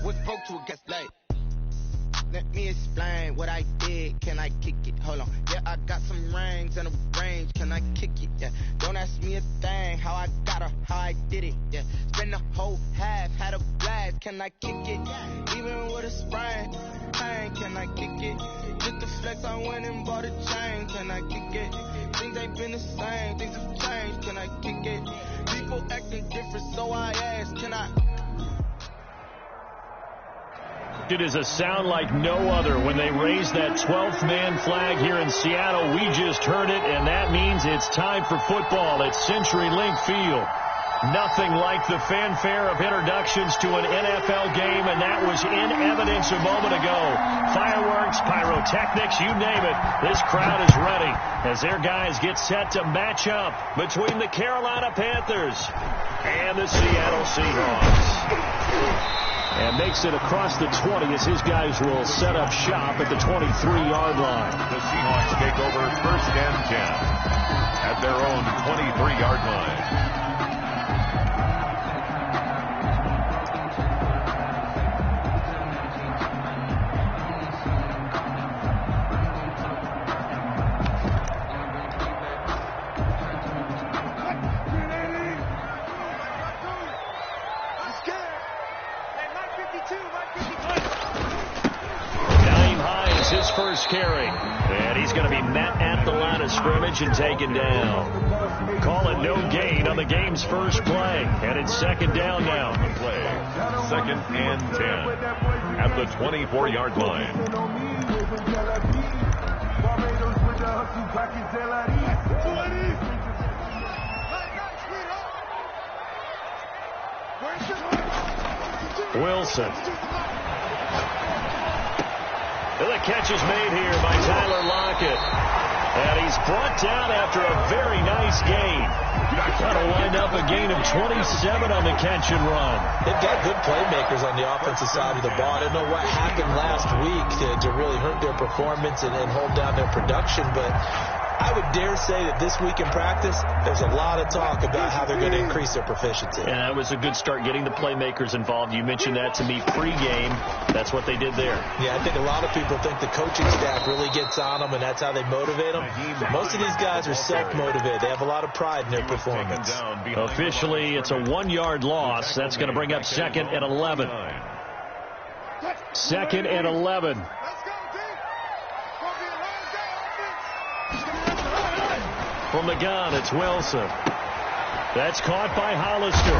What spoke to a guest like? Let me explain what I did. Can I kick it? Hold on. Yeah, I got some rings and a range. Can I kick it? Yeah. Don't ask me a thing. How I got her, how I did it. Yeah. Spend the whole half, had a blast. Can I kick it? Even with a sprain. Pain. Can I kick it? Just the flex, I went and bought a chain. Can I kick it? Things ain't been the same. Things have changed. Can I kick it? People acting different, so I ask. Can I? It is a sound like no other when they raise that 12th man flag here in Seattle. We just heard it, and that means it's time for football at CenturyLink Field. Nothing like the fanfare of introductions to an NFL game, and that was in evidence a moment ago. Fireworks, pyrotechnics, you name it. This crowd is ready as their guys get set to match up between the Carolina Panthers and the Seattle Seahawks. And makes it across the 20 as his guys will set up shop at the 23-yard line. The Seahawks take over 1st and 10 at their own 23-yard line. First carry, and he's going to be met at the line of scrimmage and taken down. Call it no gain on the game's first play, and it's 2nd down now. The play, 2nd and 10 at the 24-yard line. Wilson. The catch is made here by Tyler Lockett. And he's brought down after a very nice gain. That'll wind up a gain of 27 on the catch and run. They've got good playmakers on the offensive side of the ball. I don't know what happened last week to really hurt their performance and hold down their production, but I would dare say that this week in practice, there's a lot of talk about how they're going to increase their proficiency. And that was a good start getting the playmakers involved. You mentioned that to me pregame. That's what they did there. Yeah, I think a lot of people think the coaching staff really gets on them, and that's how they motivate them. Most of these guys are self-motivated. They have a lot of pride in their performance. Officially, it's a 1-yard loss. That's going to bring up 2nd and 11. 2nd and 11. From the gun, it's Wilson. That's caught by Hollister.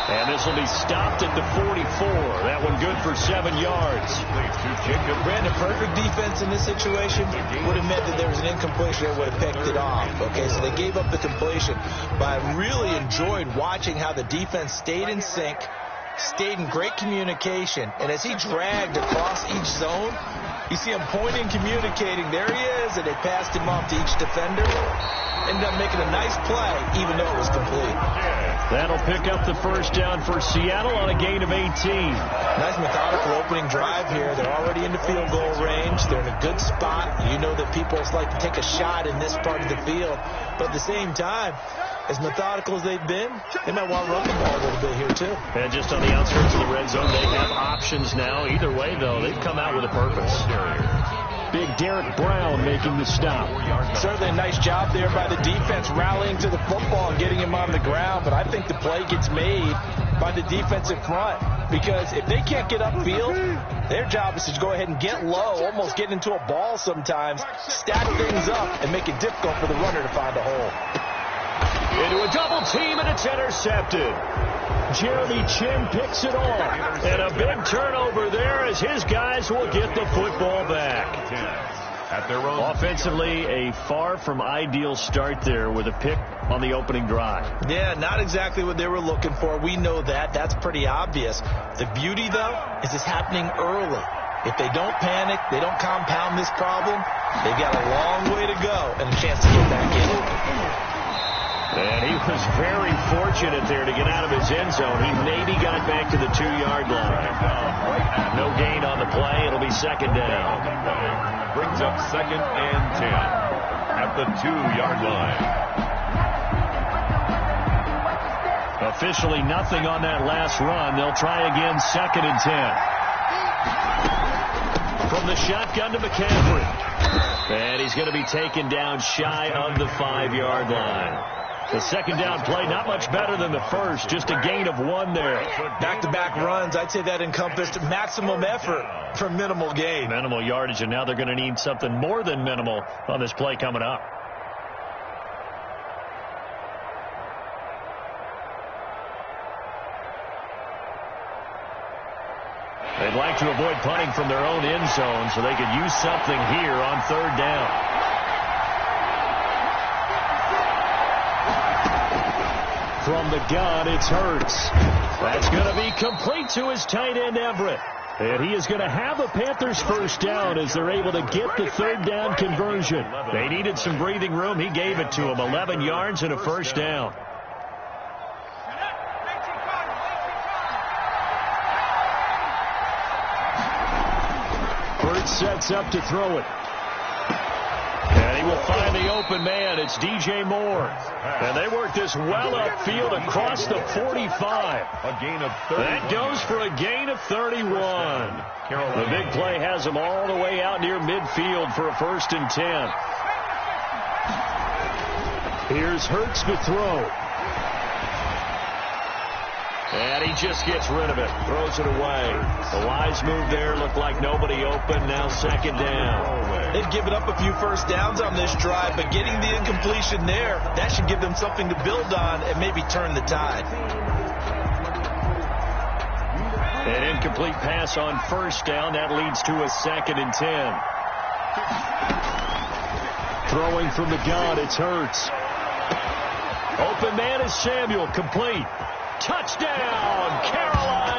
And this will be stopped at the 44. That one good for 7 yards. Brandon, perfect defense in this situation would have meant that there was an incompletion. They would have picked it off. Okay, so they gave up the completion. But I really enjoyed watching how the defense stayed in sync, stayed in great communication. And as he dragged across each zone, you see him pointing, communicating. There he is, and they passed him off to each defender. Ended up making a nice play, even though it was complete. That'll pick up the 1st down for Seattle on a gain of 18. Nice methodical opening drive here. They're already into field goal range. They're in a good spot. You know that people like to take a shot in this part of the field. But at the same time, as methodical as they've been, they might want to run the ball a little bit here, too. And just on the outskirts of the red zone, they have options now. Either way, though, they've come out with a purpose. Big Derek Brown making the stop. Certainly a nice job there by the defense rallying to the football and getting him on the ground. But I think the play gets made by the defensive front. Because if they can't get upfield, their job is to go ahead and get low, almost get into a ball sometimes, stack things up, and make it difficult for the runner to find a hole. Into a double team, and it's intercepted. Jeremy Chin picks it off. And a big turnover there as his guys will get the football back. At their own. Offensively, a far from ideal start there with a pick on the opening drive. Yeah, not exactly what they were looking for. We know that. That's pretty obvious. The beauty, though, is it's happening early. If they don't panic, they don't compound this problem, they've got a long way to go and a chance to get back in. And he was very fortunate there to get out of his end zone. He maybe got back to the 2-yard line. No gain on the play. It'll be 2nd down. Brings up 2nd and 10 at the 2-yard line. Officially nothing on that last run. They'll try again 2nd and 10. From the shotgun to McCaffrey. And he's going to be taken down shy of the 5-yard line. The second down play, not much better than the first, just a gain of 1 there. Back-to-back runs, I'd say that encompassed maximum effort for minimal gain. Minimal yardage, and now they're going to need something more than minimal on this play coming up. They'd like to avoid punting from their own end zone so they could use something here on 3rd down. From the gun, it's Hurts. That's going to be complete to his tight end, Everett. And he is going to have the Panthers first down as they're able to get the 3rd down conversion. They needed some breathing room. He gave it to them. 11 yards and a first down. Hurts sets up to throw it. And he will find the open man. It's DJ Moore. And they work this well upfield across the 45. A gain of 31. That goes for a gain of 31. The big play has him all the way out near midfield for a 1st and 10. Here's Hurts to throw. And he just gets rid of it. Throws it away. The wise move there. Looked like nobody open. Now 2nd down. They've given up a few first downs on this drive, but getting the incompletion there, that should give them something to build on and maybe turn the tide. An incomplete pass on 1st down. That leads to a 2nd and 10. Throwing from the gun, it's Hurts. Open man is Samuel. Complete. Touchdown, Carolina!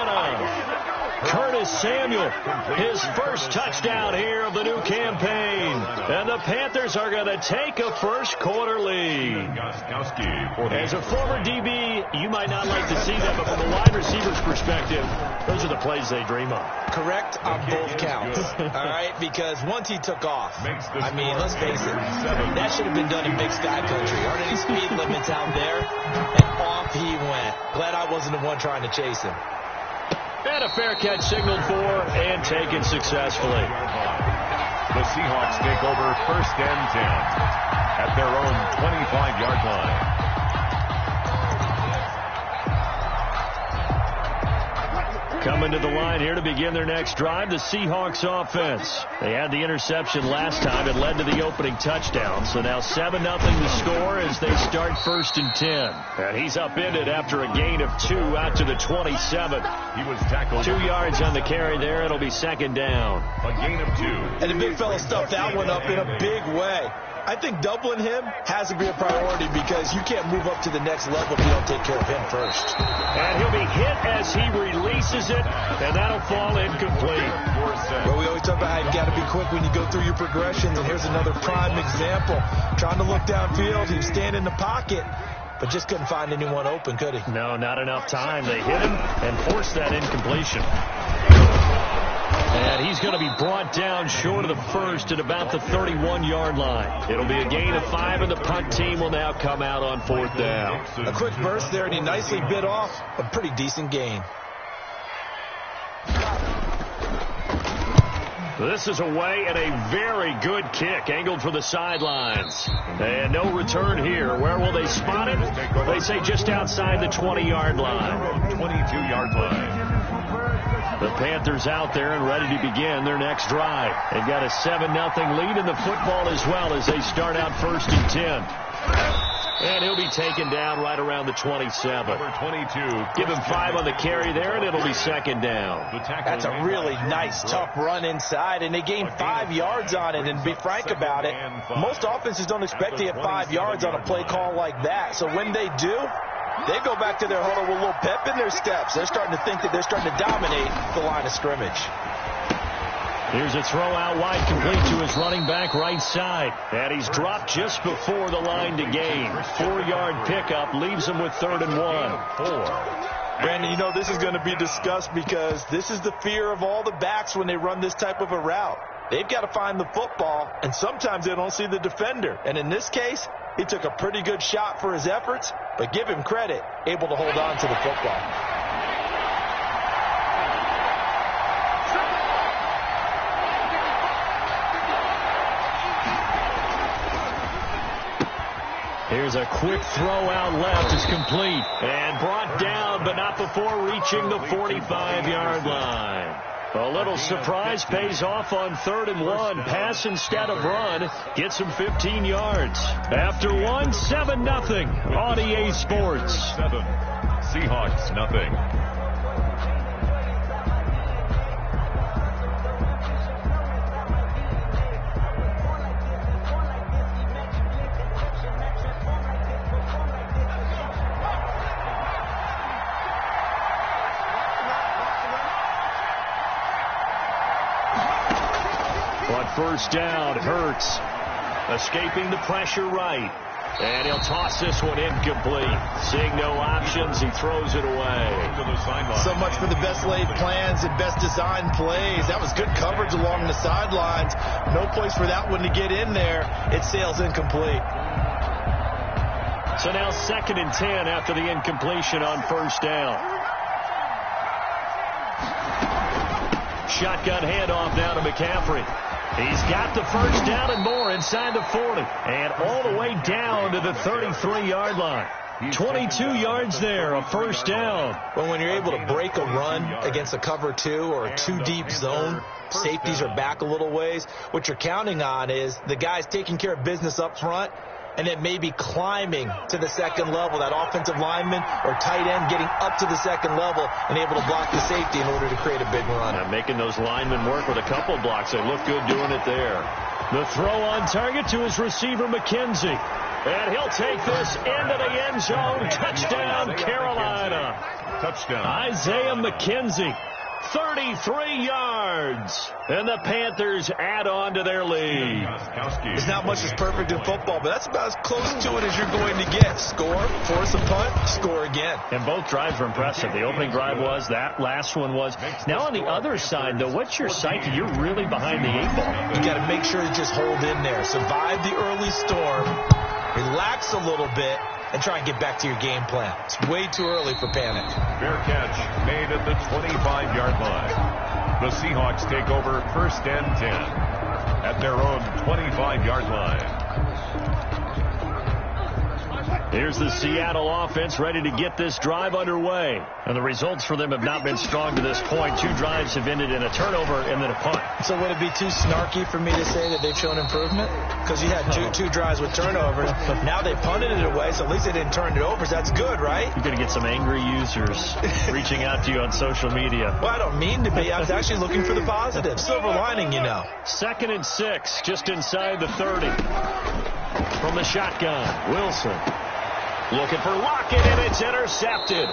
Curtis Samuel, his first touchdown here of the new campaign. And the Panthers are going to take a first-quarter lead. As a former DB, you might not like to see that, but from a wide receiver's perspective, those are the plays they dream of. Correct on both counts, all right? Because once he took off, I mean, let's face it, that should have been done in Big Sky Country. Aren't any speed limits out there? And off he went. Glad I wasn't the one trying to chase him. And a fair catch signaled for and taken successfully. The Seahawks take over 1st and 10 at their own 25-yard line. Coming to the line here to begin their next drive, the Seahawks offense. They had the interception last time. It led to the opening touchdown. So now 7-0 the score as they start 1st and 10. And he's upended after a gain of 2 out to the 27. He was tackled. 2 yards on the carry there. It'll be 2nd down. A gain of 2. And the big fella stuffed that one up in a big way. I think doubling him has to be a priority because you can't move up to the next level if you don't take care of him first. And he'll be hit as he releases it, and that'll fall incomplete. Well, we always talk about how you've got to be quick when you go through your progressions, and here's another prime example. Trying to look downfield, he was standing in the pocket, but just couldn't find anyone open, could he? No, not enough time. They hit him and forced that incompletion. And he's going to be brought down short of the first at about the 31-yard line. It'll be a gain of 5, and the punt team will now come out on 4th down. A quick burst there, and he nicely bit off a pretty decent gain. This is away and a very good kick angled for the sidelines. And no return here. Where will they spot it? They say just outside the 20-yard line. 22-yard line. The Panthers out there and ready to begin their next drive. They've got a 7-0 lead in the football as well as they start out 1st and 10. And he'll be taken down right around the 27. Number 22. Give him 5 on the carry there, and it'll be 2nd down. That's a really nice, tough run inside, and they gained 5 yards on it. And be frank about it, most offenses don't expect to get 5 yards on a play call like that. So when they do, they go back to their huddle with a little pep in their steps. They're starting to think that they're starting to dominate the line of scrimmage. Here's a throw out wide, complete to his running back right side. And he's dropped just before the line to gain. 4-yard pickup leaves him with 3rd and 1. Brandon, you know this is going to be discussed because this is the fear of all the backs when they run this type of a route. They've got to find the football, and sometimes they don't see the defender. And in this case, he took a pretty good shot for his efforts, but give him credit, able to hold on to the football. Here's a quick throw out left. It's complete. And brought down, but not before reaching the 45-yard line. A little surprise pays off on 3rd and 1. Pass instead of run. Gets him 15 yards. After 7-0 on EA Sports. 7. Seahawks, nothing. First down, Hurts escaping the pressure right. And he'll toss this one incomplete. Seeing no options, he throws it away. So much for the best laid plans and best designed plays. That was good coverage along the sidelines. No place for that one to get in there. It sails incomplete. So now 2nd and 10 after the incompletion on first down. Shotgun handoff now to McCaffrey. He's got the first down and more inside the 40. And all the way down to the 33-yard line. 22 yards there, a first down. Well, when you're able to break a run against a cover 2 or a 2-deep zone, safeties are back a little ways. What you're counting on is the guys taking care of business up front and then maybe climbing to the second level, that offensive lineman or tight end getting up to the second level and able to block the safety in order to create a big run. And making those linemen work with a couple blocks. They look good doing it there. The throw on target to his receiver, McKenzie. And he'll take this into the end zone. Touchdown, Carolina. Touchdown. Isaiah McKenzie. 33 yards. And the Panthers add on to their lead. It's not much as perfect in football, but that's about as close to it as you're going to get. Score, force a punt, score again. And both drives were impressive. The opening drive was, that last one was. Now on the other side, though, what's your psyche? You're really behind the 8 ball. You got to make sure to just hold in there. Survive the early storm. Relax a little bit. And try and get back to your game plan. It's way too early for panic. Fair catch made at the 25-yard line. The Seahawks take over 1st and 10 at their own 25-yard line. Here's the Seattle offense ready to get this drive underway. And the results for them have not been strong to this point. 2 drives have ended in a turnover and then a punt. So would it be too snarky for me to say that they've shown improvement? Because you had two drives with turnovers. Now they punted it away, so at least they didn't turn it over. So that's good, right? You're going to get some angry users reaching out to you on social media. Well, I don't mean to be. I was actually looking for the positive. Silver lining, you know. 2nd and 6, just inside the 30. From the shotgun, Wilson. Looking for Lockett, and it's intercepted.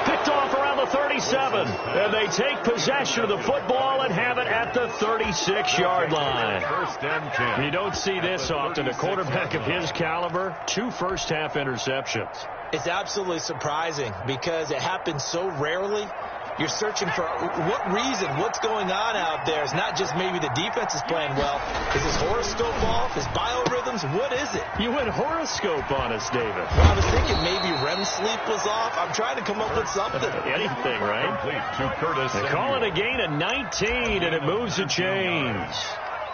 Picked off around the 37. And they take possession of the football and have it at the 36-yard line. 1st and 10. You don't see this often. A quarterback of his caliber, 2 first-half interceptions. It's absolutely surprising because it happens so rarely. You're searching for what reason, what's going on out there. It's not just maybe the defense is playing well. Is his horoscope off? His biorhythms? What is it? You went horoscope on us, David. Well, I was thinking maybe REM sleep was off. I'm trying to come up with something. Anything, right? Complete to Curtis. They call it a gain of 19, and it moves the chains.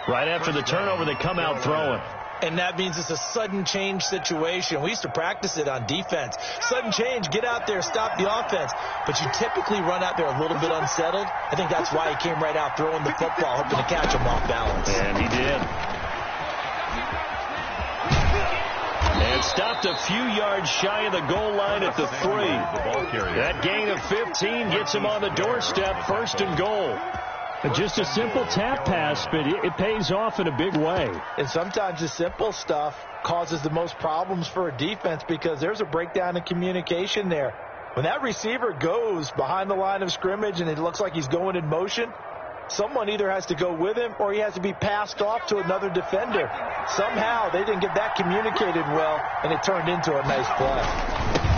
Right after the turnover, they come out throwing. And that means it's a sudden change situation. We used to practice it on defense. Sudden change, get out there, stop the offense. But you typically run out there a little bit unsettled. I think that's why he came right out throwing the football, hoping to catch him off balance. And he did. And stopped a few yards shy of the goal line at the 3. That gain of 15 gets him on the doorstep, 1st and goal. Just a simple tap pass, but it pays off in a big way. And sometimes the simple stuff causes the most problems for a defense because there's a breakdown in communication there. When that receiver goes behind the line of scrimmage and it looks like he's going in motion, someone either has to go with him or he has to be passed off to another defender. Somehow they didn't get that communicated well, and it turned into a nice play.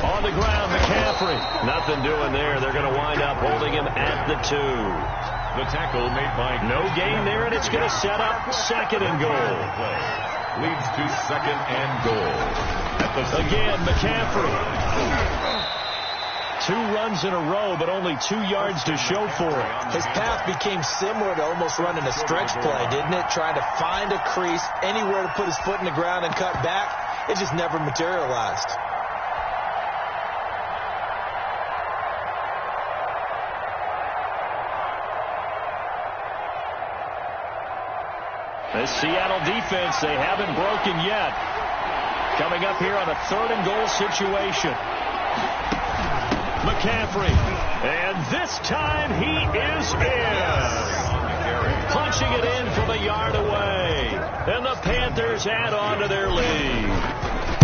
On the ground, McCaffrey. Nothing doing there. They're going to wind up holding him at the 2. The tackle made by... No gain there, and it's going to set up 2nd and goal. Leads to 2nd and goal. Again, McCaffrey. 2 runs in a row, but only 2 yards to show for it. His path became similar to almost running a stretch play, didn't it? Trying to find a crease, anywhere to put his foot in the ground and cut back. it just never materialized. This Seattle defense, they haven't broken yet. Coming up here on a 3rd and goal situation. McCaffrey. And this time he is in. Punching it in from a yard away. And the Panthers add on to their lead.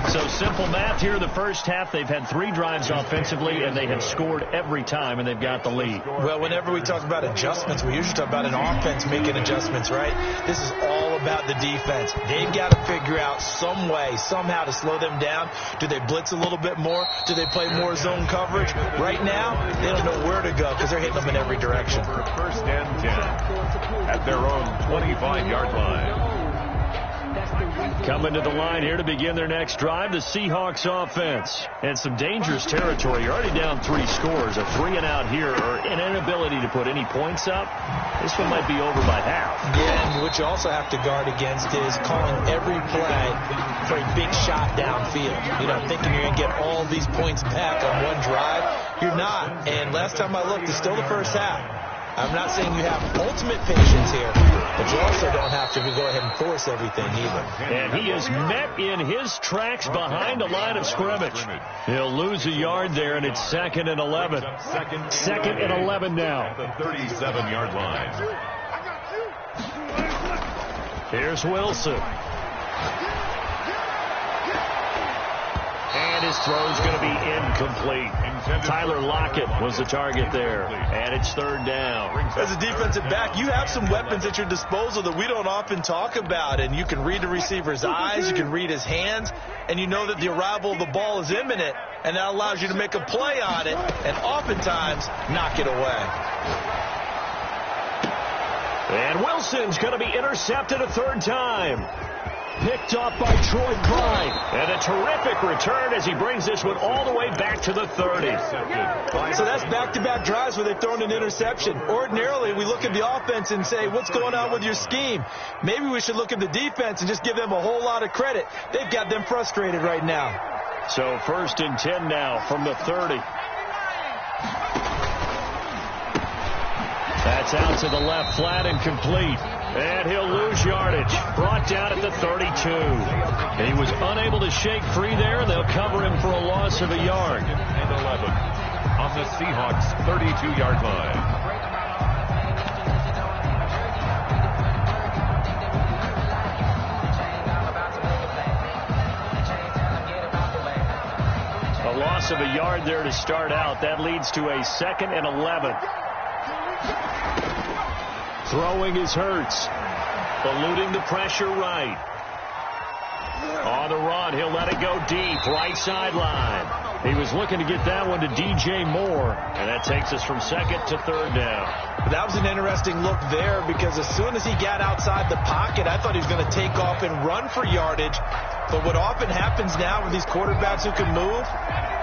So simple math here in the first half. They've had 3 drives offensively, and they have scored every time, and they've got the lead. Well, whenever we talk about adjustments, we usually talk about an offense making adjustments, right? This is all about the defense. They've got to figure out some way, somehow to slow them down. Do they blitz a little bit more? Do they play more zone coverage? Right now, they don't know where to go because they're hitting them in every direction. First and 10 at their own 25-yard line. Coming to the line here to begin their next drive, the Seahawks offense. And some dangerous territory. You're already down 3 scores. A 3-and-out here, or an inability to put any points up. This one might be over by half. Yeah, and what you also have to guard against is calling every play for a big shot downfield. You know, thinking you're going to get all these points back on one drive. You're not. And last time I looked, it's still the first half. I'm not saying you have ultimate patience here, but you also don't have to go ahead and force everything either. And he is met in his tracks behind the line of scrimmage. He'll lose a yard there, and it's 2nd and 11. 2nd and 11 now. The 37-yard line. Here's Wilson. And his throw is going to be incomplete. Tyler Lockett was the target there. And it's 3rd down. As a defensive back, you have some weapons at your disposal that we don't often talk about. And you can read the receiver's eyes. You can read his hands. And you know that the arrival of the ball is imminent. And that allows you to make a play on it. And oftentimes, knock it away. And Wilson's going to be intercepted a 3rd time. Picked off by Troy Klein. And a terrific return as he brings this one all the way back to the 30. So that's back-to-back drives where they've thrown an interception. Ordinarily, we look at the offense and say, what's going on with your scheme? Maybe we should look at the defense and just give them a whole lot of credit. They've got them frustrated right now. So 1st and 10 now from the 30. That's out to the left, flat and complete. And he'll lose yardage. Brought down at the 32. He was unable to shake free there. They'll cover him for a loss of a yard. And 11 on the Seahawks' 32-yard line. A loss of a yard there to start out. That leads to a 2nd and 11. Throwing is Hurts. Eluding the pressure right. On the run, he'll let it go deep. Right sideline. He was looking to get that one to DJ Moore. And that takes us from 2nd to 3rd down. That was an interesting look there because as soon as he got outside the pocket, I thought he was going to take off and run for yardage. But what often happens now with these quarterbacks who can move,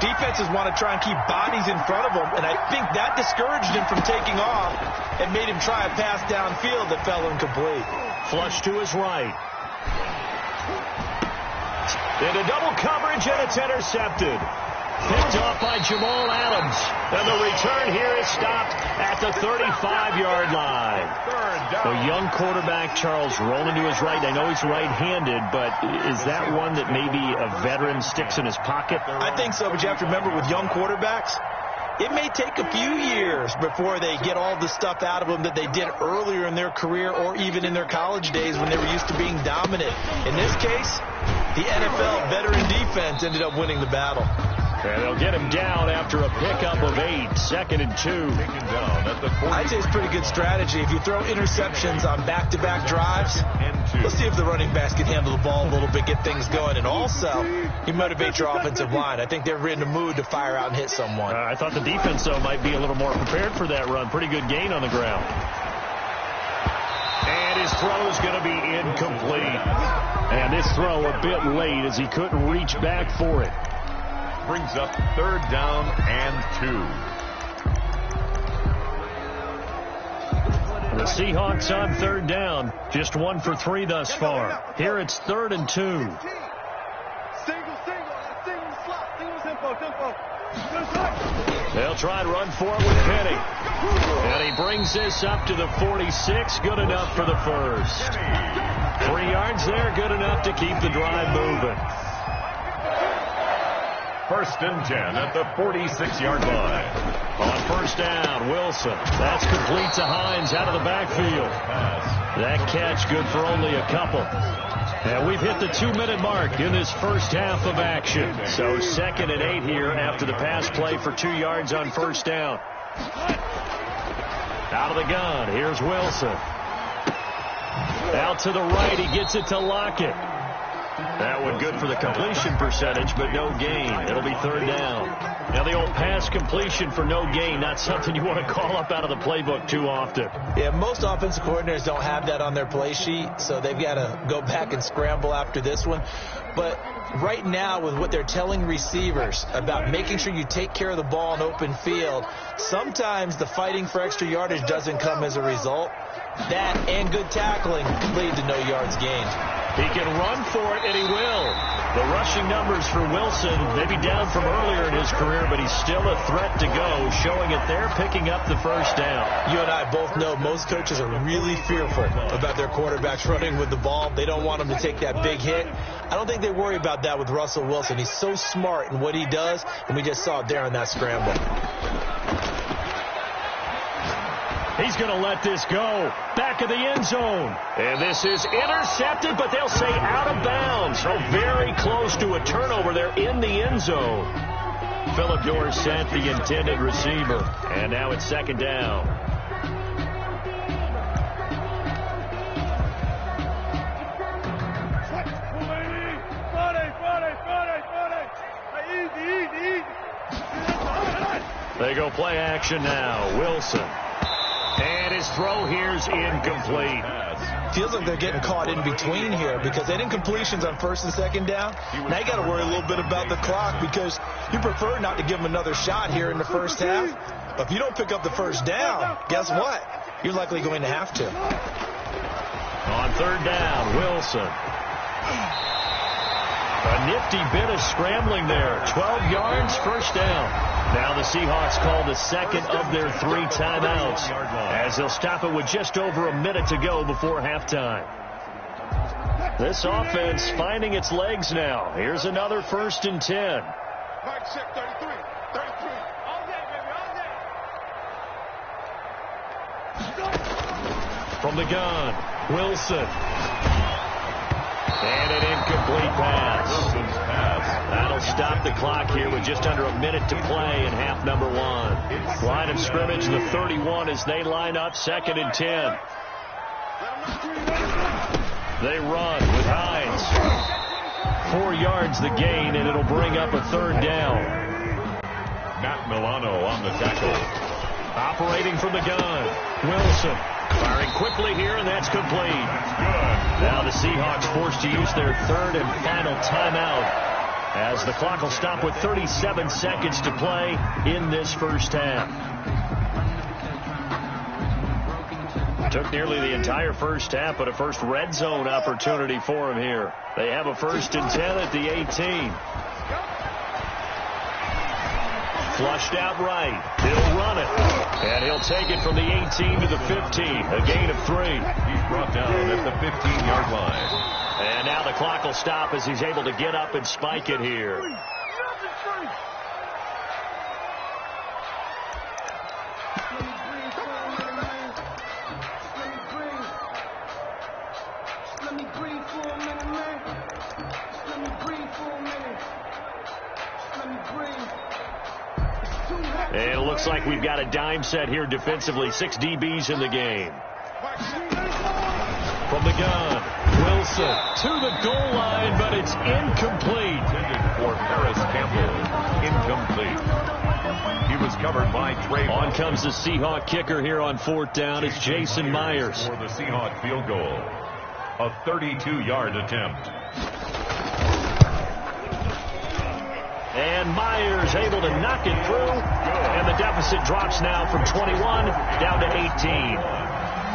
defenses want to try and keep bodies in front of them, and I think that discouraged him from taking off and made him try a pass downfield that fell incomplete. Flush to his right. Into double coverage, and it's intercepted. Picked off by Jamal Adams. And the return here is stopped at the 35-yard line. A young quarterback, Charles, rolling to his right. I know he's right-handed, but is that one that maybe a veteran sticks in his pocket? I think so, but you have to remember with young quarterbacks, it may take a few years before they get all the stuff out of them that they did earlier in their career or even in their college days when they were used to being dominant. In this case, the NFL veteran defense ended up winning the battle. And they'll get him down after a pickup of 8, 2nd and 2. I'd say it's pretty good strategy. If you throw interceptions on back-to-back drives, let's see if the running backs can handle the ball a little bit, get things going. And also, you motivate your offensive line. I think they're in the mood to fire out and hit someone. I thought the defense, though, might be a little more prepared for that run. Pretty good gain on the ground. And his throw is going to be incomplete. And this throw a bit late as he couldn't reach back for it. Brings up 3rd down and 2. The Seahawks on 3rd down. Just 1 for 3 thus far. Here it's 3rd and 2. They'll try and run for it with Penny. And he brings this up to the 46. Good enough for the first. 3 yards there, good enough to keep the drive moving. 1st and 10 at the 46-yard line. On 1st down, Wilson. That's complete to Hines out of the backfield. That catch good for only a couple. And we've hit the 2-minute mark in this first half of action. So 2nd and 8 here after the pass play for 2 yards on 1st down. Out of the gun, here's Wilson. Out to the right, he gets it to Lockett. That one good for the completion percentage, but no gain. It'll be 3rd down. Now the old pass completion for no gain, not something you want to call up out of the playbook too often. Yeah, most offensive coordinators don't have that on their play sheet, so they've got to go back and scramble after this one. But right now, with what they're telling receivers about making sure you take care of the ball in open field, sometimes the fighting for extra yardage doesn't come as a result. That and good tackling lead to no yards gained. He can run for it, and he will. The rushing numbers for Wilson, maybe down from earlier in his career, but he's still a threat to go, showing it there, picking up the 1st down. You and I both know most coaches are really fearful about their quarterbacks running with the ball. They don't want them to take that big hit. I don't think they worry about that with Russell Wilson. He's so smart in what he does, and we just saw it there on that scramble. He's going to let this go. Back of the end zone. And this is intercepted, but they'll say out of bounds. So very close to a turnover there in the end zone. Phillip Dorsett, the intended receiver. And now it's 2nd down. They go play action now. Wilson. And his throw here's incomplete. Feels like they're getting caught in between here because they didn't completions on 1st and 2nd down. Now you got to worry a little bit about the clock because you prefer not to give them another shot here in the 1st half. But if you don't pick up the 1st down, guess what? You're likely going to have to. On 3rd down, Wilson. A nifty bit of scrambling there. 12 yards, 1st down. Now the Seahawks call the 2nd of their 3 timeouts as they'll stop it with just over a minute to go before halftime. This offense finding its legs now. Here's another 1st and 10. From the gun, Wilson. And an incomplete pass. That'll stop the clock here with just under a minute to play in half number 1. Line of scrimmage, the 31 as they line up 2nd and 10. They run with Hines. 4 yards the gain, and it'll bring up a 3rd down. Matt Milano on the tackle. Operating from the gun, Wilson. Firing quickly here, and that's complete. Now the Seahawks forced to use their 3rd and final timeout as the clock will stop with 37 seconds to play in this 1st half. Took nearly the entire 1st half, but a first red zone opportunity for him here. They have a 1st and 10 at the 18. Flushed out right. He'll run it. And he'll take it from the 18 to the 15. A gain of 3. He's brought down at the 15-yard line. And now the clock will stop as he's able to get up and spike it here. And it looks like we've got a dime set here defensively. 6 DBs in the game. From the gun, Wilson to the goal line, but it's incomplete. For Paris Campbell, incomplete. He was covered by Trey. On comes the Seahawk kicker here on 4th down. It's Jason Myers. For the Seahawk field goal. A 32-yard attempt. And Myers able to knock it through. And the deficit drops now from 21 down to 18.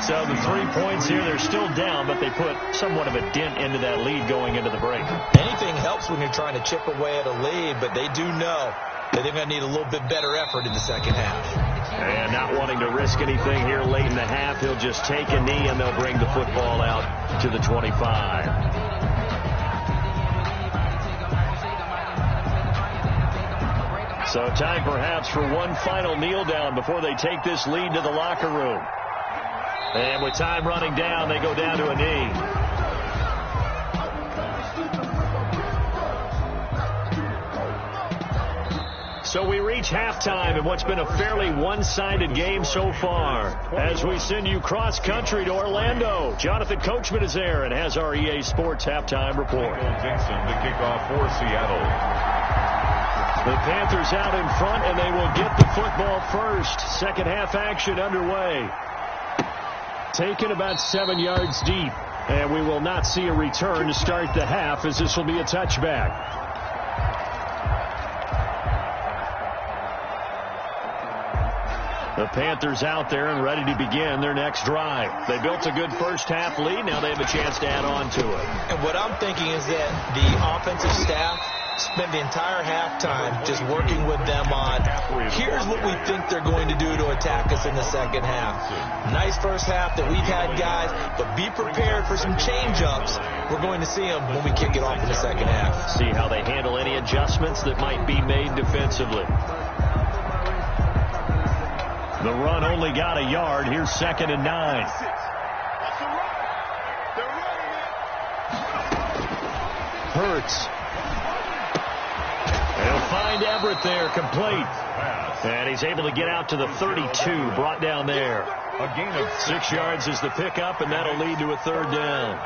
So the 3 points here, they're still down, but they put somewhat of a dent into that lead going into the break. Anything helps when you're trying to chip away at a lead, but they do know that they're going to need a little bit better effort in the second half. And not wanting to risk anything here late in the half, he'll just take a knee and they'll bring the football out to the 25. So time perhaps for one final kneel down before they take this lead to the locker room. And with time running down, they go down to a knee. So we reach halftime in what's been a fairly one-sided game so far. As we send you cross-country to Orlando, Jonathan Coachman is there and has our EA Sports halftime report. Dixon to kick off for Seattle. The Panthers out in front, and they will get the football first. Second half action underway. Taken about 7 yards deep, and we will not see a return to start the half, as this will be a touchback. The Panthers out there and ready to begin their next drive. They built a good first half lead. Now they have a chance to add on to it. And what I'm thinking is that the offensive staff spent the entire halftime just working with them on, here's what we think they're going to do to attack us in the second half. Nice first half that we've had, guys, but be prepared for some change-ups. We're going to see them when we kick it off in the second half. See how they handle any adjustments that might be made defensively. The run only got a yard. Here's 2nd and 9. Hurts. They'll find Everett there, complete. And he's able to get out to the 32, brought down there. A gain of 6 yards is the pickup, and that'll lead to a third down.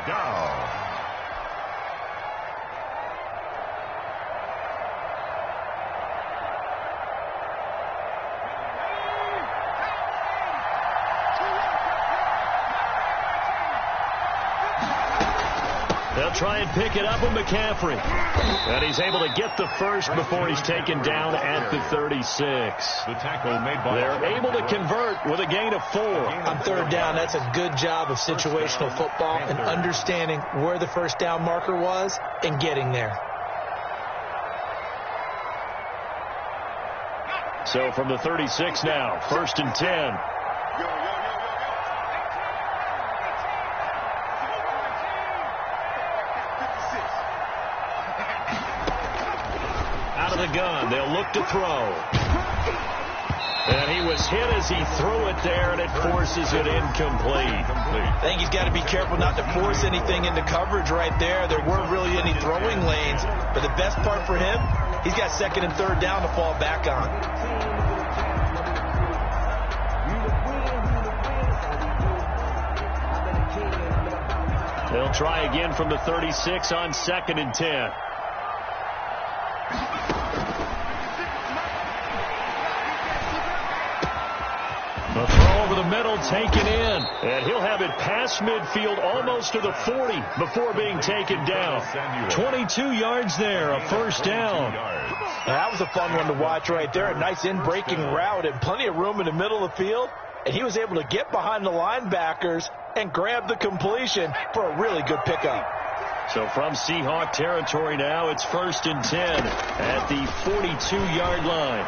They'll try and pick it up with McCaffrey. And he's able to get the first before he's taken down at the 36. The tackle made by... They're able to convert with a gain of 4. On third down, that's a good job of situational football and understanding where the first down marker was and getting there. So from the 36 now, 1st and 10. Out of the gun, they'll look to throw. And he was hit as he threw it there, and it forces it incomplete. I think he's got to be careful not to force anything into coverage right there. There weren't really any throwing lanes, but the best part for him, he's got 2nd and 3rd down to fall back on. They'll try again from the 36 on 2nd and 10. The throw over the middle taken in. And he'll have it past midfield almost to the 40 before being taken down. 22 yards there, a first down. That was a fun one to watch right there. A nice in-breaking route and plenty of room in the middle of the field. And he was able to get behind the linebackers and grab the completion for a really good pickup. So from Seahawk territory now, it's 1st and 10 at the 42-yard line.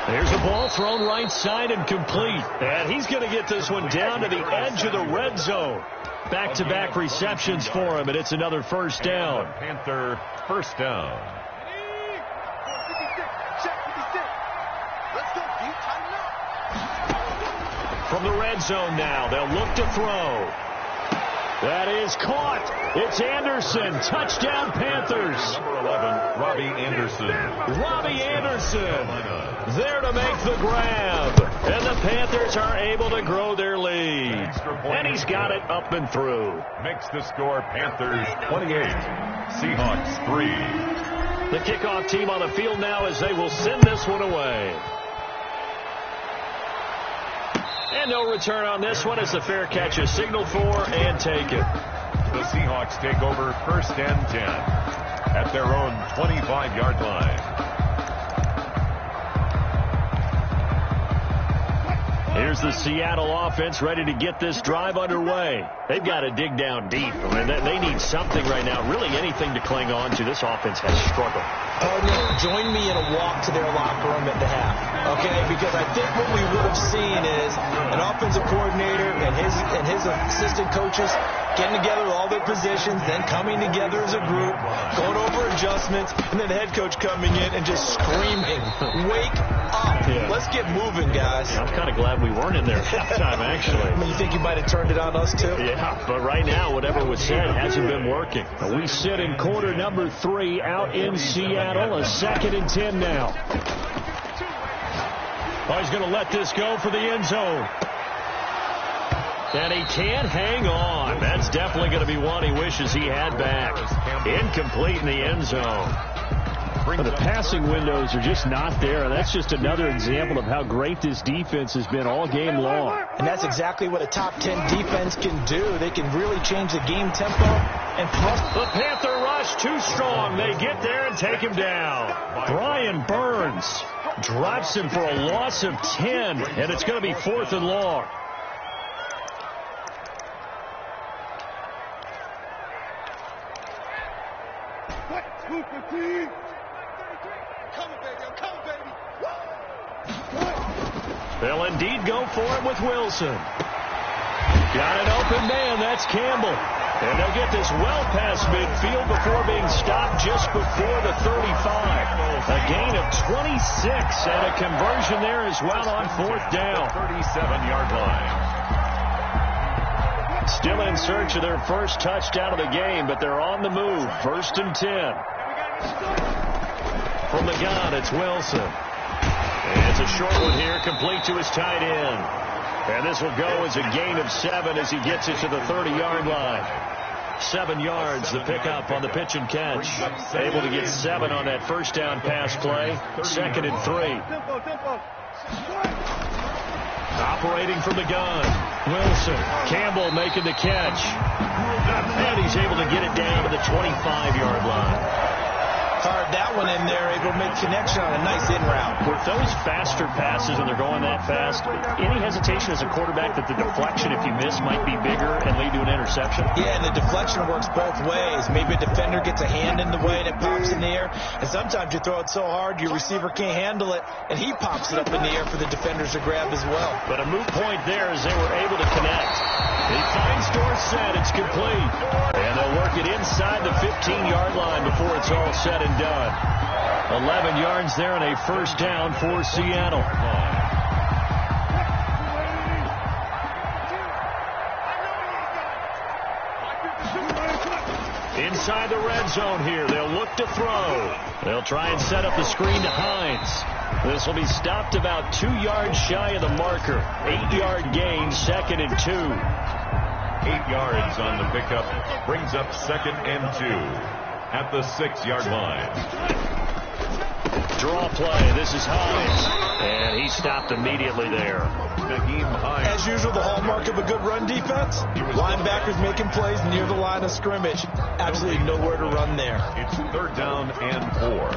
There's a ball thrown right side and complete. And he's going to get this one down to the edge of the red zone. Back-to-back receptions for him, and it's another first down. Panther first down. From the red zone now, they'll look to throw. That is caught. It's Anderson. Touchdown, Panthers. Number 11, Robbie Anderson. Robbie Anderson there to make the grab. And the Panthers are able to grow their lead. And he's got it up and through. Makes the score Panthers 28, Seahawks 3. The kickoff team on the field now as they will send this one away. And no return on this one as the fair catch is signaled for and taken. The Seahawks take over 1st and 10 at their own 25-yard line. Here's the Seattle offense ready to get this drive underway. They've got to dig down deep. I mean, they need something right now, really anything to cling on to. This offense has struggled. Partner, join me in a walk to their locker room at the half, okay? Because I think what we would have seen is an offensive coordinator and his assistant coaches getting together with all their positions, then coming together as a group, going over adjustments, and then the head coach coming in and just screaming, "Wake up! Yeah. Let's get moving, guys." I'm kind of glad we weren't in there at halftime, actually. I mean, you think you might have turned it on us, too? Yeah, but right now, whatever was said hasn't been working. We sit in quarter number 3 out in Seattle. A 2nd and 10 now. Oh, he's going to let this go for the end zone. And he can't hang on. That's definitely going to be one he wishes he had back. Incomplete in the end zone. The passing windows are just not there. And that's just another example of how great this defense has been all game long. And that's exactly what a top 10 defense can do. They can really change the game tempo. And plus, the Panther rush too strong. They get there and take him down. Brian Burns drops him for a loss of 10. And it's going to be 4th and long. They'll indeed go for it with Wilson. Got an open man. That's Campbell. And they'll get this well past midfield before being stopped just before the 35. A gain of 26 and a conversion there as well on 4th down. 37-yard line. Still in search of their first touchdown of the game, but they're on the move. 1st and 10. From the gun, it's Wilson. And it's a short one here, complete to his tight end. And this will go as a gain of 7 as he gets it to the 30-yard line. 7 yards, the pickup on the pitch and catch. Able to get 7 on that first down pass play. 2nd and 3. Operating from the gun. Wilson. Campbell making the catch. And he's able to get it down to the 25-yard line. Hard that one in there, able to make connection on a nice in route. With those faster passes and they're going that fast, any hesitation as a quarterback that the deflection, if you miss, might be bigger and lead to an interception? Yeah, and the deflection works both ways. Maybe a defender gets a hand in the way and it pops in the air, and sometimes you throw it so hard your receiver can't handle it, and he pops it up in the air for the defenders to grab as well. But a moot point there as they were able to connect. He finds Dorsett. It's complete. And they'll work it inside the 15-yard line before it's all said and done. 11 yards there and a first down for Seattle. Inside the red zone here. They'll look to throw. They'll try and set up the screen to Hines. This will be stopped about 2 yards shy of the marker. 8-yard gain, 2nd and 2. 8 yards on the pickup. Brings up 2nd and 2 at the 6-yard line. Draw play. This is Hines. And he stopped immediately there. As usual, the hallmark of a good run defense. Linebackers making plays near the line of scrimmage. Absolutely nowhere to run there. It's 3rd down and 4.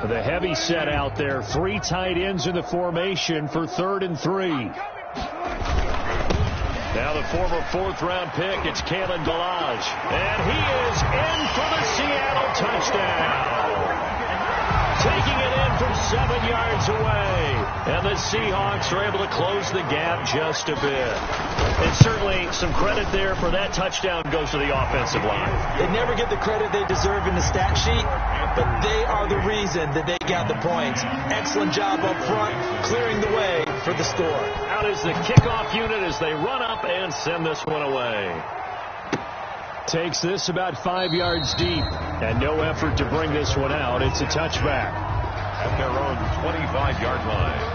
The heavy set out there. 3 tight ends in the formation for 3rd and 3. Now the former 4th-round pick, it's Kalen Ballage. And he is in for the Seattle touchdown. Taking it in from 7 yards away. And the Seahawks are able to close the gap just a bit. And certainly some credit there for that touchdown goes to the offensive line. They never get the credit they deserve in the stat sheet, but they are the reason that they got the points. Excellent job up front, clearing the way for the score. Out is the kickoff unit as they run up and send this one away. Takes this about 5 yards deep, and no effort to bring this one out. It's a touchback. At their own 25-yard line.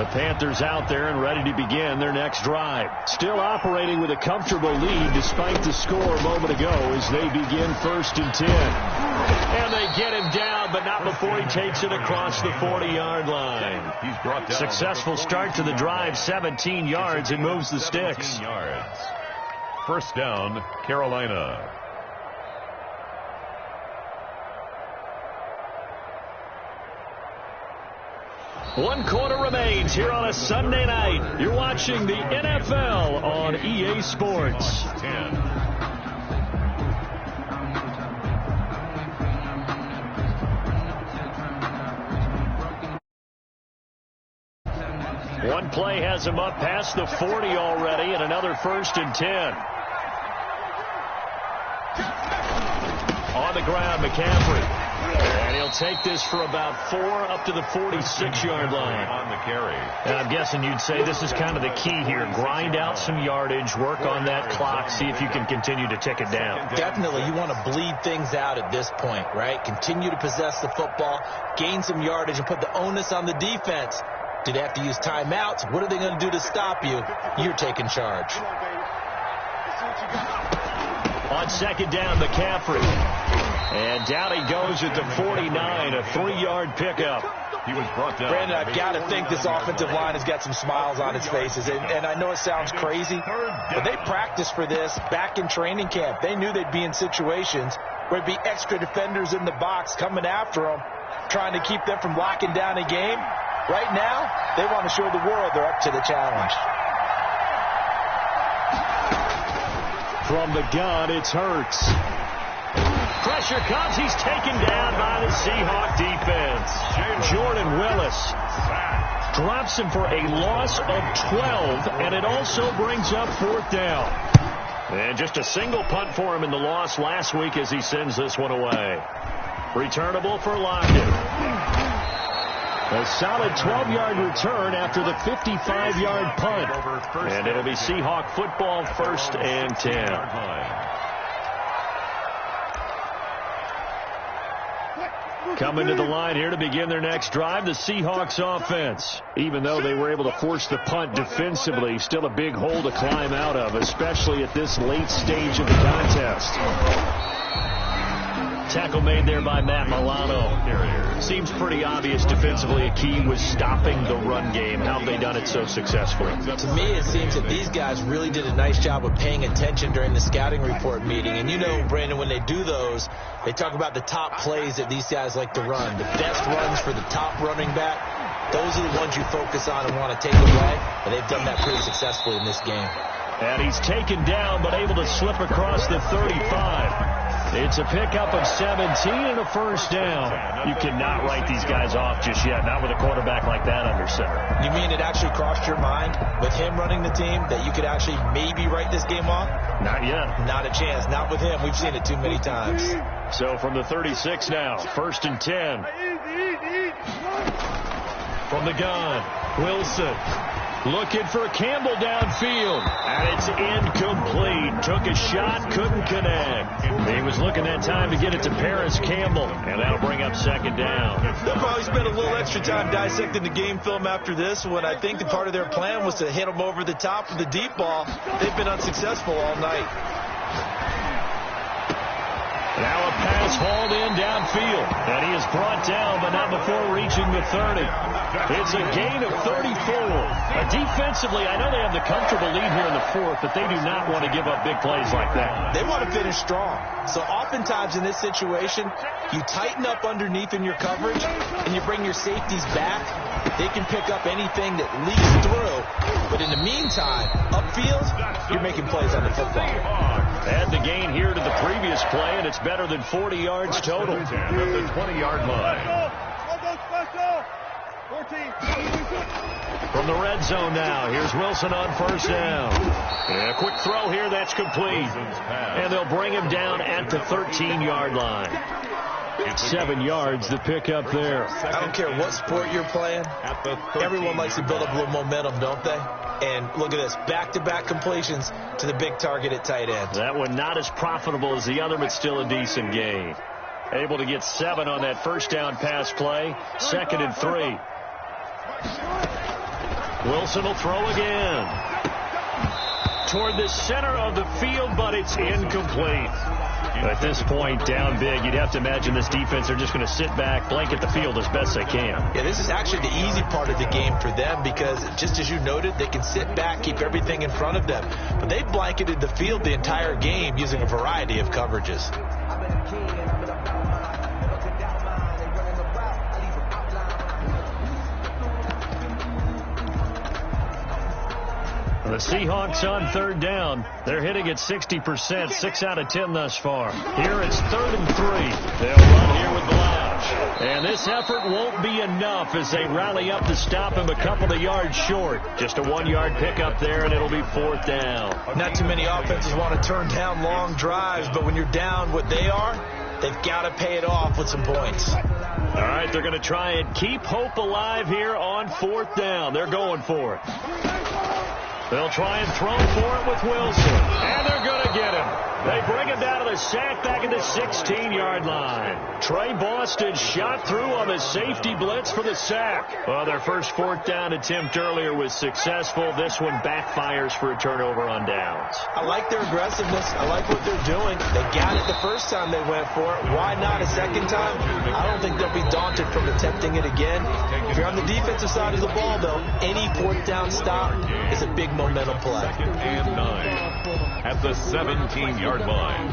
The Panthers out there and ready to begin their next drive. Still operating with a comfortable lead despite the score a moment ago as they begin 1st and 10. And they get him down, but not before he takes it across the 40-yard line. He's brought down. Successful start to the drive, 17 yards, and moves the sticks. Yards. First down, Carolina. One quarter remains here on a Sunday night. You're watching the NFL on EA Sports. 10. One play has him up past the 40 already, and another 1st and 10. On the ground, McCaffrey. And he'll take this for about 4 up to the 46-yard line. On the carry. And I'm guessing you'd say this is kind of the key here. Grind out some yardage, work on that clock, see if you can continue to tick it down. Definitely, you want to bleed things out at this point, right? Continue to possess the football, gain some yardage, and put the onus on the defense. Do they have to use timeouts? What are they going to do to stop you? You're taking charge. On 2nd down, McCaffrey. And down he goes at the 49, a 3-yard pickup. He was brought down. Brandon, I've got to think this offensive line has got some smiles on its faces. And I know it sounds crazy, but they practiced for this back in training camp. They knew they'd be in situations where there'd be extra defenders in the box coming after them, trying to keep them from locking down a game. Right now, they want to show the world they're up to the challenge. From the gun, it's Hurts. Pressure comes. He's taken down by the Seahawk defense. Jordan Willis drops him for a loss of 12, and it also brings up 4th down. And just a single punt for him in the loss last week as he sends this one away. Returnable for Lockett. A solid 12-yard return after the 55-yard punt. And it'll be Seahawk football, 1st and 10. Coming to the line here to begin their next drive, the Seahawks offense. Even though they were able to force the punt defensively, still a big hole to climb out of, especially at this late stage of the contest. Tackle made there by Matt Milano. Seems pretty obvious defensively a key was stopping the run game. How have they done it so successfully? To me, it seems that these guys really did a nice job of paying attention during the scouting report meeting. And you know, Brandon, when they do those, they talk about the top plays that these guys like to run. The best runs for the top running back. Those are the ones you focus on and want to take away. And they've done that pretty successfully in this game. And he's taken down but able to slip across the 35. It's a pickup of 17 and a 1st down. You cannot write these guys off just yet, not with a quarterback like that under center. You mean it actually crossed your mind with him running the team that you could actually maybe write this game off? Not yet. Not a chance. Not with him. We've seen it too many times. So from the 36 now, 1st and 10. From the gun, Wilson. Looking for Campbell downfield. And it's incomplete. Took a shot, couldn't connect. He was looking that time to get it to Paris Campbell. And that'll bring up 2nd down. They'll probably spend a little extra time dissecting the game film after this, when I think the part of their plan was to hit them over the top of the deep ball. They've been unsuccessful all night. Now a pass hauled in downfield. And he is brought down, but not before reaching the 30. It's a gain of 34. Defensively, I know they have the comfortable lead here in the 4th, but they do not want to give up big plays like that. They want to finish strong. So oftentimes in this situation, you tighten up underneath in your coverage, and you bring your safeties back. They can pick up anything that leaks through. But in the meantime, upfield, you're making plays on the football. Add the gain here to the previous play, and it's better than 40 yards total. At the 20-yard line. From the red zone now, here's Wilson on 1st down. And a quick throw here, that's complete. And they'll bring him down at the 13-yard line. 7 yards, the pickup there. I don't care what sport you're playing. Everyone likes to build up a little momentum, don't they? And look at this, back-to-back completions to the big target at tight end. That one not as profitable as the other, but still a decent gain. Able to get 7 on that 1st down pass play. 2nd and 3. Wilson will throw again. Toward the center of the field, but it's incomplete. At this point, down big, you'd have to imagine this defense are just going to sit back, blanket the field as best they can. Yeah, this is actually the easy part of the game for them because, just as you noted, they can sit back, keep everything in front of them. But they blanketed the field the entire game using a variety of coverages. The Seahawks on third down. They're hitting at 60%, 6 out of 10 thus far. Here it's 3rd and 3. They'll run here with Blanche. And this effort won't be enough as they rally up to stop him a couple of yards short. Just a 1-yard pickup there, and it'll be 4th down. Not too many offenses want to turn down long drives, but when you're down what they are, they've got to pay it off with some points. All right, they're going to try and keep hope alive here on 4th down. They're going for it. They'll try and throw for it with Wilson. And they're going to get him. They bring him down to the sack back at the 16-yard line. Trey Boston shot through on the safety blitz for the sack. Well, their first 4th down attempt earlier was successful. This one backfires for a turnover on downs. I like their aggressiveness. I like what they're doing. They got it the first time they went for it. Why not a second time? I don't think they'll be daunted from attempting it again. If you're on the defensive side of the ball, though, any 4th down stop is a big momentum play. 2nd and 9 at the 17-yard line.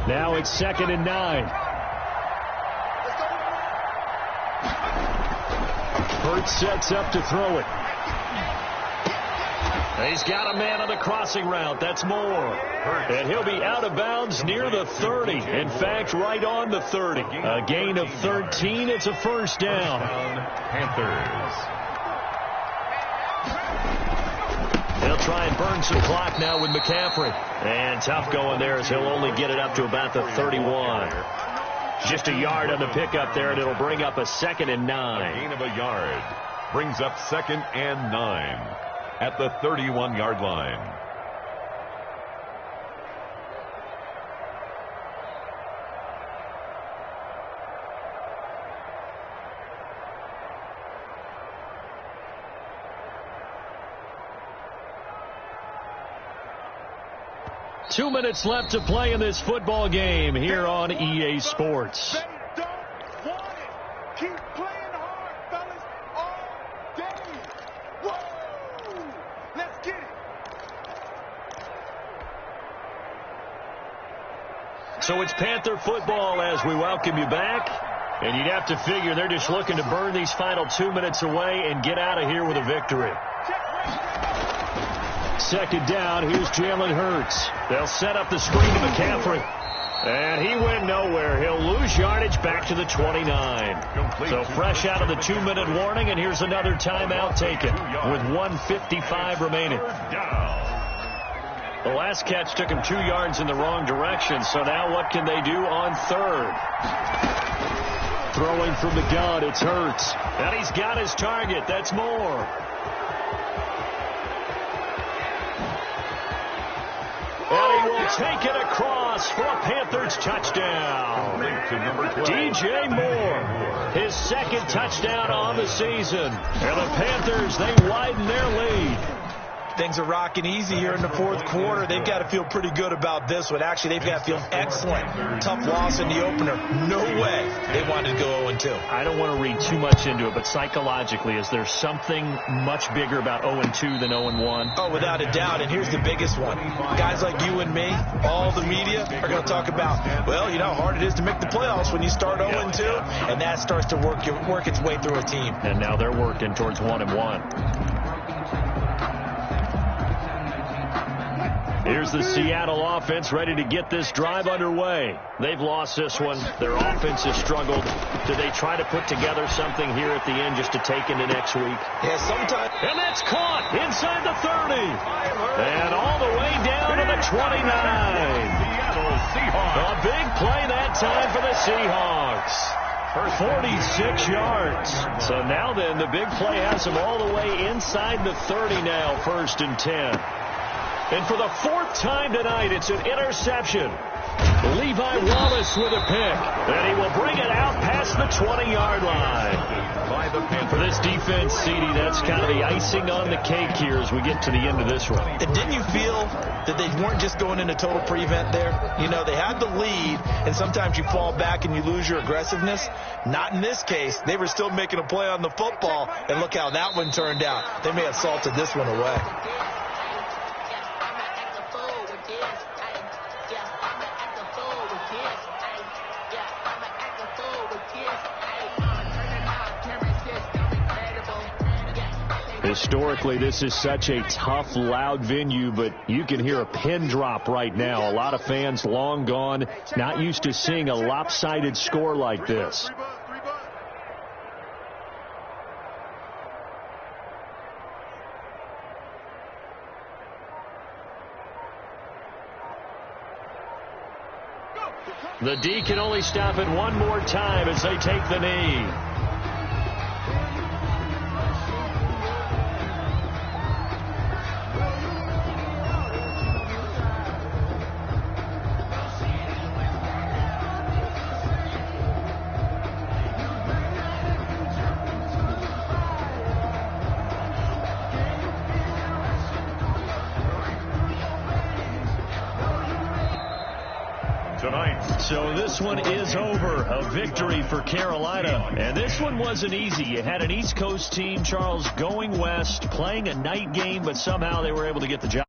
Now it's 2nd and 9. Hurts sets up to throw it. He's got a man on the crossing route. That's Moore. And he'll be out of bounds near the 30. In fact, right on the 30. A gain of 13. It's a 1st down. Panthers. They'll try and burn some clock now with McCaffrey. And tough going there as he'll only get it up to about the 31. Just a yard on the pickup there, and it'll bring up a 2nd and 9. A gain of a yard brings up 2nd and 9 at the 31-yard line. Two minutes left to play in this football game here on EA Sports. They don't want it. Keep playing hard, fellas, all day. Whoa! Let's get it. So it's Panther football as we welcome you back. And you'd have to figure they're just looking to burn these final 2 minutes away and get out of here with a victory. 2nd down, here's Jalen Hurts. They'll set up the screen to McCaffrey. And he went nowhere. He'll lose yardage back to the 29. So fresh out of the 2-minute warning, and here's another timeout taken with 1:55 remaining. The last catch took him 2 yards in the wrong direction, so now what can they do on 3rd? Throwing from the gun, it's Hurts. And he's got his target. That's Moore. And he will take it across for a Panthers touchdown. DJ Moore, his 2nd touchdown on the season. And the Panthers, they widen their lead. Things are rocking easy here in the 4th quarter. They've got to feel pretty good about this one. Actually, they've got to feel excellent. Tough loss in the opener. No way they wanted to go 0-2. I don't want to read too much into it, but psychologically, is there something much bigger about 0-2 than 0-1? Oh, without a doubt. And here's the biggest one. Guys like you and me, all the media, are going to talk about, well, you know how hard it is to make the playoffs when you start 0-2, and that starts to work its way through a team. And now they're working towards 1-1. Here's the Seattle offense ready to get this drive underway. They've lost this one. Their offense has struggled. Do they try to put together something here at the end just to take into next week? Yeah, sometimes. And that's caught inside the 30. And all the way down to the 29. A big play that time for the Seahawks. 46 yards. So now then, the big play has them all the way inside the 30 now, 1st and 10. And for the fourth time tonight, it's an interception. Levi Wallace with a pick. And he will bring it out past the 20-yard line. For this defense, CD, that's kind of the icing on the cake here as we get to the end of this one. And didn't you feel that they weren't just going into total prevent there? You know, they had the lead, and sometimes you fall back and you lose your aggressiveness. Not in this case. They were still making a play on the football, and look how that one turned out. They may have salted this one away. Historically, this is such a tough, loud venue, but you can hear a pin drop right now. A lot of fans long gone, not used to seeing a lopsided score like this. The D can only stop it one more time as they take the knee. So this one is over. A victory for Carolina. And this one wasn't easy. You had an East Coast team, Charles, going west, playing a night game, but somehow they were able to get the job.